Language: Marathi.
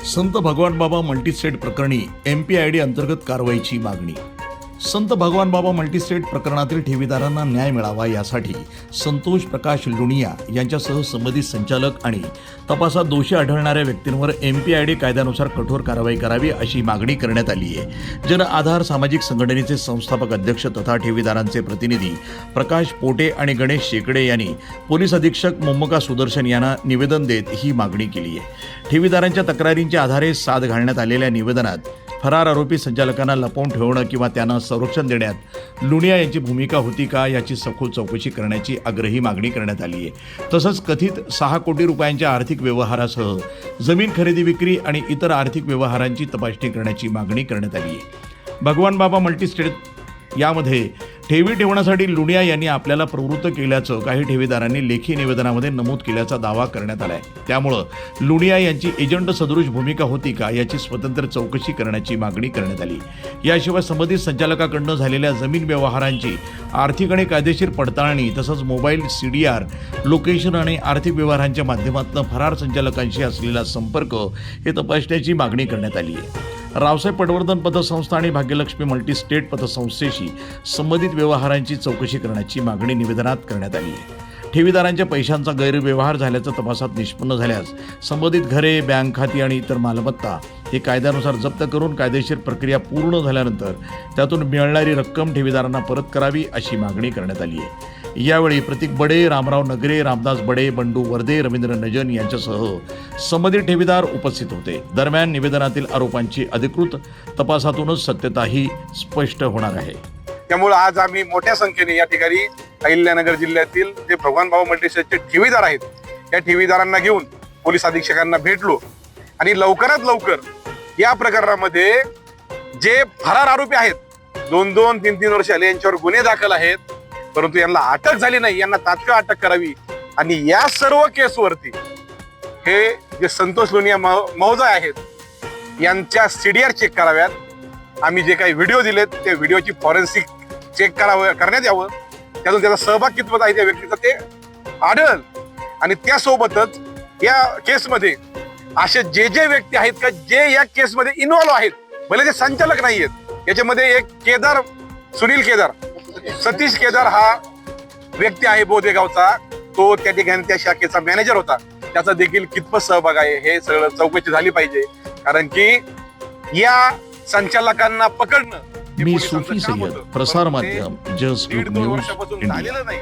संत भगवान बाबा मल्टीस्टेट प्रकरणी MPID अंतर्गत कारवाईची मागणी. संत भगवान बाबा मल्टीस्टेट प्रकरणातील ठेवीदारांना न्याय मिळावा यासाठी संतोष प्रकाश लुणिया यांच्यासह संबंधित संचालक आणि तपासात दोषी आढळणाऱ्या व्यक्तींवर MPID कायद्यानुसार कठोर कारवाई करावी अशी मागणी करण्यात आली आहे. जन आधार सामाजिक संघटनेचे संस्थापक अध्यक्ष तथा ठेवीदारांचे प्रतिनिधी प्रकाश पोटे आणि गणेश शेकडे यांनी पोलीस अधीक्षक मोम्मका सुदर्शन यांना निवेदन देत ही मागणी केली आहे. ठेवीदारांच्या तक्रारींच्या आधारे साद घालण्यात आलेल्या निवेदनात फरार आरोपी संचालकांना लपवून ठेवणं किंवा त्यांना संरक्षण देण्यात लुणिया यांची भूमिका होती का याची सखोल चौकशी करण्याची आग्रही मागणी करण्यात आली आहे. तसंच कथित 6 कोटी रुपयांच्या आर्थिक व्यवहारासह जमीन खरेदी विक्री आणि इतर आर्थिक व्यवहारांची तपासणी करण्याची मागणी करण्यात आली आहे. भगवान बाबा मल्टीस्टेट यामध्ये ठेवी ठेवण्यासाठी लुणिया यांनी आपल्याला प्रवृत्त केल्याचं काही ठेवीदारांनी लेखी निवेदनामध्ये नमूद केल्याचा दावा करण्यात आला आहे. त्यामुळं लुणिया यांची एजंट सदृश भूमिका होती का याची स्वतंत्र चौकशी करण्याची मागणी करण्यात आली. याशिवाय संबंधित संचालकाकडनं झालेल्या जमीन व्यवहारांची आर्थिक आणि कायदेशीर पडताळणी तसंच मोबाईल CDR लोकेशन आणि आर्थिक व्यवहारांच्या माध्यमातून फरार संचालकांशी असलेला संपर्क हे तपासण्याची मागणी करण्यात आली आहे. रावसाहेब पटवर्धन पतसंस्था आणि भाग्यलक्ष्मी मल्टीस्टेट पतसंस्थेशी संबंधित व्यवहारांची चौकशी करण्याची मागणी निवेदनात करण्यात आली आहे. ठेवीदारांच्या पैशांचा गैरव्यवहार झाल्याचं तपासात निष्पन्न झाल्यास संबंधित घरे, बँक खाती आणि इतर मालमत्ता हे कायद्यानुसार जप्त करून कायदेशीर प्रक्रिया पूर्ण झाल्यानंतर त्यातून मिळणारी रक्कम ठेवीदारांना परत करावी अशी मागणी करण्यात आली आहे. यावेळी प्रतीक बडे, रामराव नगरे, रामदास बडे, बंडू वर्दे, रवींद्र नजन यांच्यासह संबंधित ठेवीदार उपस्थित होते. दरम्यान निवेदनातील आरोपांची अधिकृत तपासातूनच सत्यताही स्पष्ट होणार आहे. त्यामुळे आज आम्ही मोठ्या संख्येने या ठिकाणी अहिल्यानगर जिल्ह्यातील जे भगवान बाबा मल्टीस्टेटचे ठेवीदार आहेत या ठेवीदारांना घेऊन पोलीस अधीक्षकांना भेटलो आणि लवकरात लवकर या प्रकरणामध्ये जे फरार आरोपी आहेत 2-2, 3-3 वर्ष आले यांच्यावर गुन्हे दाखल आहेत, परंतु यांना अटक झाली नाही, यांना तात्काळ अटक करावी आणि या सर्व केसवरती हे जे संतोष लुणिया महोदय आहेत यांच्या CDR चेक कराव्यात. आम्ही जे काही व्हिडिओ दिलेत त्या व्हिडिओची फॉरेन्सिक चेक करण्यात यावं, त्यातून त्याचा सहभाग कितपत आहे त्या व्यक्तीचा ते आढळल आणि त्यासोबतच या केसमध्ये असे जे व्यक्ती आहेत का जे या केसमध्ये इन्व्हॉल्व आहेत, भले ते संचालक नाही आहेत, याच्यामध्ये एक केदार, सुनील केदार, सतीश केदार हा व्यक्ती आहे बोदेगावचा, तो त्या ठिकाणी त्या शाखेचा मॅनेजर होता, त्याचा देखील कितपत सहभाग आहे हे सगळं चौकशी झाली पाहिजे. कारण की या संचालकांना पकडणं मी सुफी सय्यद, प्रसार माध्यम, जस्ट न्यूज झालेलं नाही.